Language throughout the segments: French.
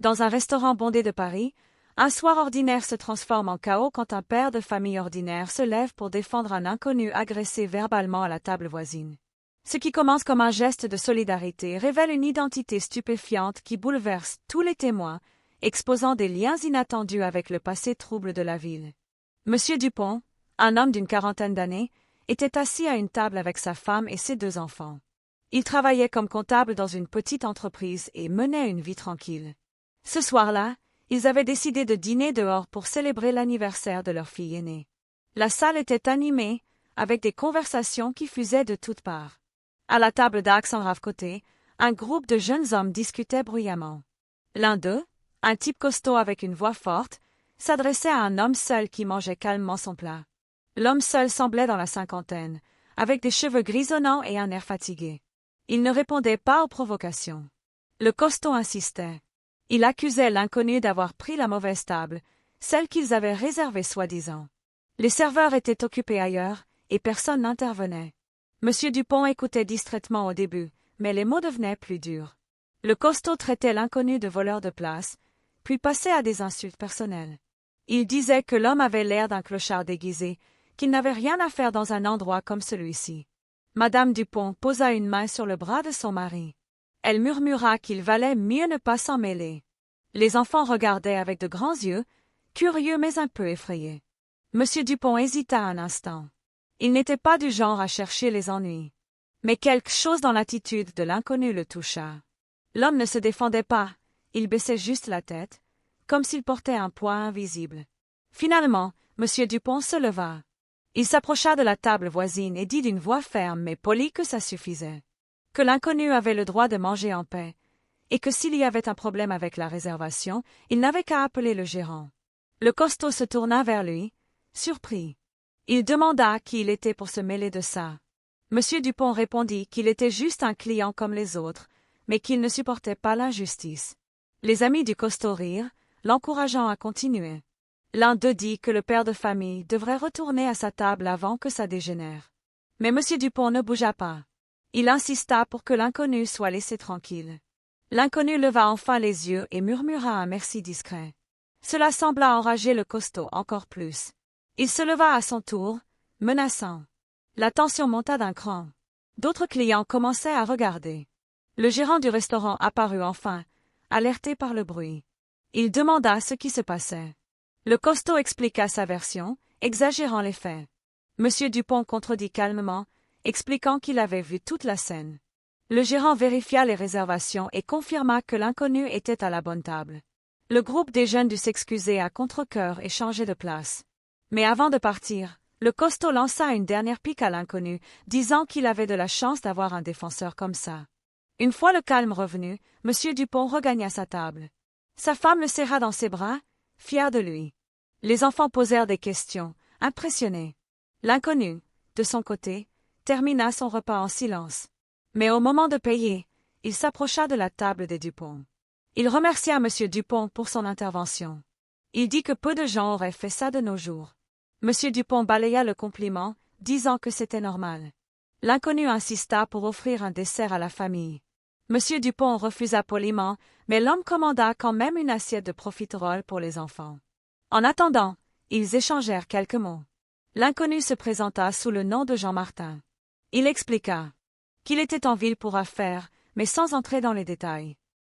Dans un restaurant bondé de Paris, un soir ordinaire se transforme en chaos quand un père de famille ordinaire se lève pour défendre un inconnu agressé verbalement à la table voisine. Ce qui commence comme un geste de solidarité révèle une identité stupéfiante qui bouleverse tous les témoins, exposant des liens inattendus avec le passé trouble de la ville. Monsieur Dupont, un homme d'une quarantaine d'années, était assis à une table avec sa femme et ses 2 enfants. Il travaillait comme comptable dans une petite entreprise et menait une vie tranquille. Ce soir-là, ils avaient décidé de dîner dehors pour célébrer l'anniversaire de leur fille aînée. La salle était animée, avec des conversations qui fusaient de toutes parts. À la table d'Axe en rave-côté, un groupe de jeunes hommes discutait bruyamment. L'un d'eux, un type costaud avec une voix forte, s'adressait à un homme seul qui mangeait calmement son plat. L'homme seul semblait dans la cinquantaine, avec des cheveux grisonnants et un air fatigué. Il ne répondait pas aux provocations. Le costaud insistait. Il accusait l'inconnu d'avoir pris la mauvaise table, celle qu'ils avaient réservée soi-disant. Les serveurs étaient occupés ailleurs, et personne n'intervenait. Monsieur Dupont écoutait distraitement au début, mais les mots devenaient plus durs. Le costaud traitait l'inconnu de voleur de place, puis passait à des insultes personnelles. Il disait que l'homme avait l'air d'un clochard déguisé, qu'il n'avait rien à faire dans un endroit comme celui-ci. Madame Dupont posa une main sur le bras de son mari. Elle murmura qu'il valait mieux ne pas s'en mêler. Les enfants regardaient avec de grands yeux, curieux mais un peu effrayés. Monsieur Dupont hésita un instant. Il n'était pas du genre à chercher les ennuis. Mais quelque chose dans l'attitude de l'inconnu le toucha. L'homme ne se défendait pas, il baissait juste la tête, comme s'il portait un poids invisible. Finalement, Monsieur Dupont se leva. Il s'approcha de la table voisine et dit d'une voix ferme mais polie que ça suffisait. Que l'inconnu avait le droit de manger en paix, et que s'il y avait un problème avec la réservation, il n'avait qu'à appeler le gérant. Le costaud se tourna vers lui, surpris. Il demanda qui il était pour se mêler de ça. Monsieur Dupont répondit qu'il était juste un client comme les autres, mais qu'il ne supportait pas l'injustice. Les amis du costaud rirent, l'encourageant à continuer. L'un d'eux dit que le père de famille devrait retourner à sa table avant que ça dégénère. Mais Monsieur Dupont ne bougea pas. Il insista pour que l'inconnu soit laissé tranquille. L'inconnu leva enfin les yeux et murmura un merci discret. Cela sembla enrager le costaud encore plus. Il se leva à son tour, menaçant. La tension monta d'un cran. D'autres clients commençaient à regarder. Le gérant du restaurant apparut enfin, alerté par le bruit. Il demanda ce qui se passait. Le costaud expliqua sa version, exagérant les faits. Monsieur Dupont contredit calmement, expliquant qu'il avait vu toute la scène. Le gérant vérifia les réservations et confirma que l'inconnu était à la bonne table. Le groupe des jeunes dut s'excuser à contre-cœur et changer de place. Mais avant de partir, le costaud lança une dernière pique à l'inconnu, disant qu'il avait de la chance d'avoir un défenseur comme ça. Une fois le calme revenu, Monsieur Dupont regagna sa table. Sa femme le serra dans ses bras, fière de lui. Les enfants posèrent des questions, impressionnés. L'inconnu, de son côté, termina son repas en silence. Mais au moment de payer, il s'approcha de la table des Dupont. Il remercia Monsieur Dupont pour son intervention. Il dit que peu de gens auraient fait ça de nos jours. Monsieur Dupont balaya le compliment, disant que c'était normal. L'inconnu insista pour offrir un dessert à la famille. Monsieur Dupont refusa poliment, mais l'homme commanda quand même une assiette de profiteroles pour les enfants. En attendant, ils échangèrent quelques mots. L'inconnu se présenta sous le nom de Jean Martin. Il expliqua qu'il était en ville pour affaires, mais sans entrer dans les détails.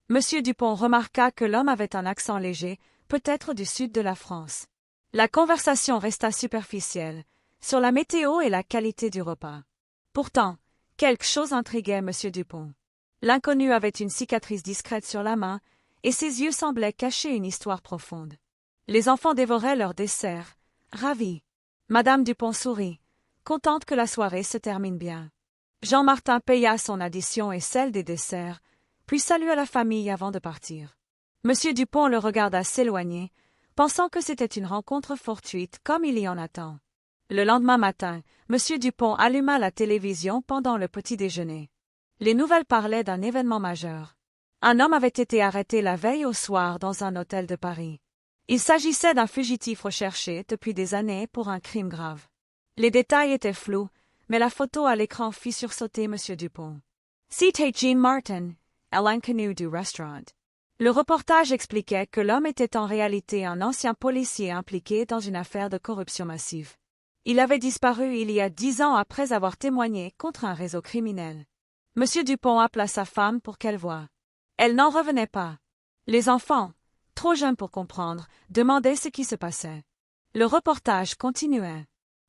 Monsieur Dupont remarqua que l'homme avait un accent léger, peut-être du sud de la France. La conversation resta superficielle, sur la météo et la qualité du repas. Pourtant, quelque chose intriguait Monsieur Dupont. L'inconnu avait une cicatrice discrète sur la main, et ses yeux semblaient cacher une histoire profonde. Les enfants dévoraient leur dessert, ravis. Madame Dupont sourit, contente que la soirée se termine bien. Jean Martin paya son addition et celle des desserts, puis salua la famille avant de partir. Monsieur Dupont le regarda s'éloigner, pensant que c'était une rencontre fortuite comme il y en a tant. Le lendemain matin, Monsieur Dupont alluma la télévision pendant le petit déjeuner. Les nouvelles parlaient d'un événement majeur. Un homme avait été arrêté la veille au soir dans un hôtel de Paris. Il s'agissait d'un fugitif recherché depuis des années pour un crime grave. Les détails étaient flous, mais la photo à l'écran fit sursauter Monsieur Dupont. C'était Jean Martin, l'inconnu du restaurant. Le reportage expliquait que l'homme était en réalité un ancien policier impliqué dans une affaire de corruption massive. Il avait disparu il y a 10 ans après avoir témoigné contre un réseau criminel. Monsieur Dupont appela sa femme pour qu'elle voie. Elle n'en revenait pas. Les enfants, trop jeunes pour comprendre, demandaient ce qui se passait. Le reportage continuait.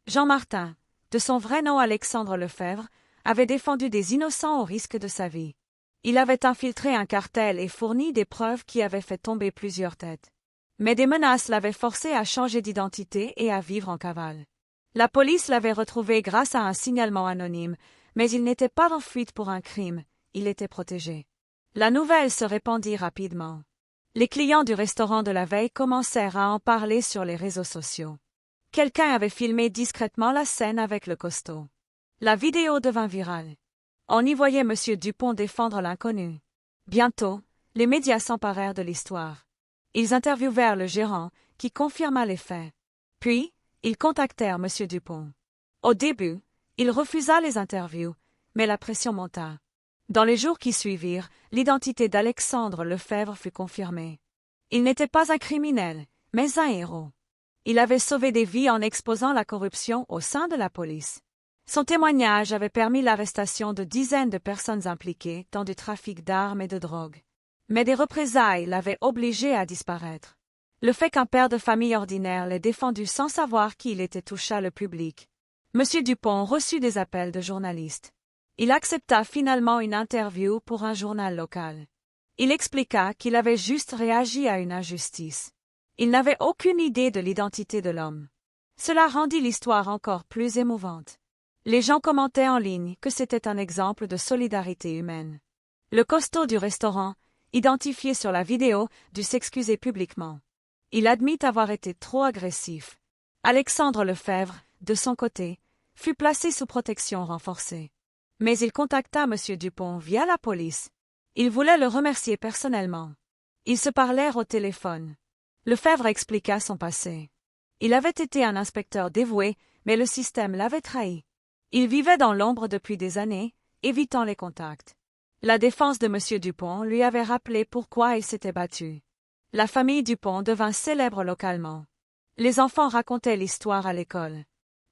Jean Martin, de son vrai nom Alexandre Lefebvre, avait défendu des innocents au risque de sa vie. Il avait infiltré un cartel et fourni des preuves qui avaient fait tomber plusieurs têtes. Mais des menaces l'avaient forcé à changer d'identité et à vivre en cavale. La police l'avait retrouvé grâce à un signalement anonyme, mais il n'était pas en fuite pour un crime, il était protégé. La nouvelle se répandit rapidement. Les clients du restaurant de la veille commencèrent à en parler sur les réseaux sociaux. Quelqu'un avait filmé discrètement la scène avec le costaud. La vidéo devint virale. On y voyait M. Dupont défendre l'inconnu. Bientôt, les médias s'emparèrent de l'histoire. Ils interviewèrent le gérant, qui confirma les faits. Puis, ils contactèrent M. Dupont. Au début, il refusa les interviews, mais la pression monta. Dans les jours qui suivirent, l'identité d'Alexandre Lefebvre fut confirmée. Il n'était pas un criminel, mais un héros. Il avait sauvé des vies en exposant la corruption au sein de la police. Son témoignage avait permis l'arrestation de dizaines de personnes impliquées dans du trafic d'armes et de drogue. Mais des représailles l'avaient obligé à disparaître. Le fait qu'un père de famille ordinaire l'ait défendu sans savoir qui il était toucha le public. M. Dupont reçut des appels de journalistes. Il accepta finalement une interview pour un journal local. Il expliqua qu'il avait juste réagi à une injustice. Il n'avait aucune idée de l'identité de l'homme. Cela rendit l'histoire encore plus émouvante. Les gens commentaient en ligne que c'était un exemple de solidarité humaine. Le costaud du restaurant, identifié sur la vidéo, dut s'excuser publiquement. Il admit avoir été trop agressif. Alexandre Lefebvre, de son côté, fut placé sous protection renforcée. Mais il contacta M. Dupont via la police. Il voulait le remercier personnellement. Ils se parlèrent au téléphone. Lefebvre expliqua son passé. Il avait été un inspecteur dévoué, mais le système l'avait trahi. Il vivait dans l'ombre depuis des années, évitant les contacts. La défense de M. Dupont lui avait rappelé pourquoi il s'était battu. La famille Dupont devint célèbre localement. Les enfants racontaient l'histoire à l'école.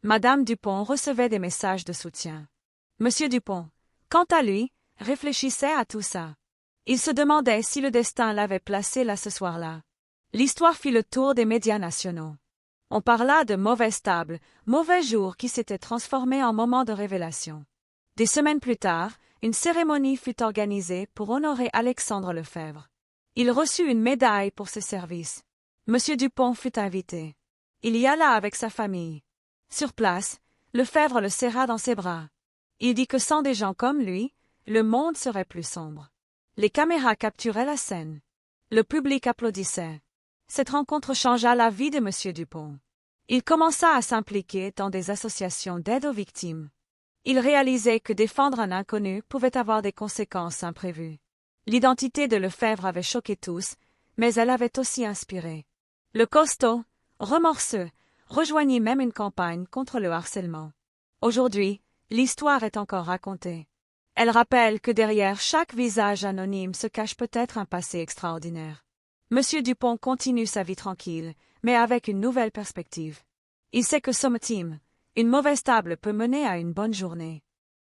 Madame Dupont recevait des messages de soutien. M. Dupont, quant à lui, réfléchissait à tout ça. Il se demandait si le destin l'avait placé là ce soir-là. L'histoire fit le tour des médias nationaux. On parla de mauvaise table, mauvais jour qui s'était transformé en moment de révélation. Des semaines plus tard, une cérémonie fut organisée pour honorer Alexandre Lefebvre. Il reçut une médaille pour ses services. M. Dupont fut invité. Il y alla avec sa famille. Sur place, Lefebvre le serra dans ses bras. Il dit que sans des gens comme lui, le monde serait plus sombre. Les caméras capturaient la scène. Le public applaudissait. Cette rencontre changea la vie de M. Dupont. Il commença à s'impliquer dans des associations d'aide aux victimes. Il réalisait que défendre un inconnu pouvait avoir des conséquences imprévues. L'identité de Lefebvre avait choqué tous, mais elle avait aussi inspiré. Le costaud, remorqueux, rejoignit même une campagne contre le harcèlement. Aujourd'hui, l'histoire est encore racontée. Elle rappelle que derrière chaque visage anonyme se cache peut-être un passé extraordinaire. M. Dupont continue sa vie tranquille, mais avec une nouvelle perspective. Il sait que sommes-team, une mauvaise table peut mener à une bonne journée.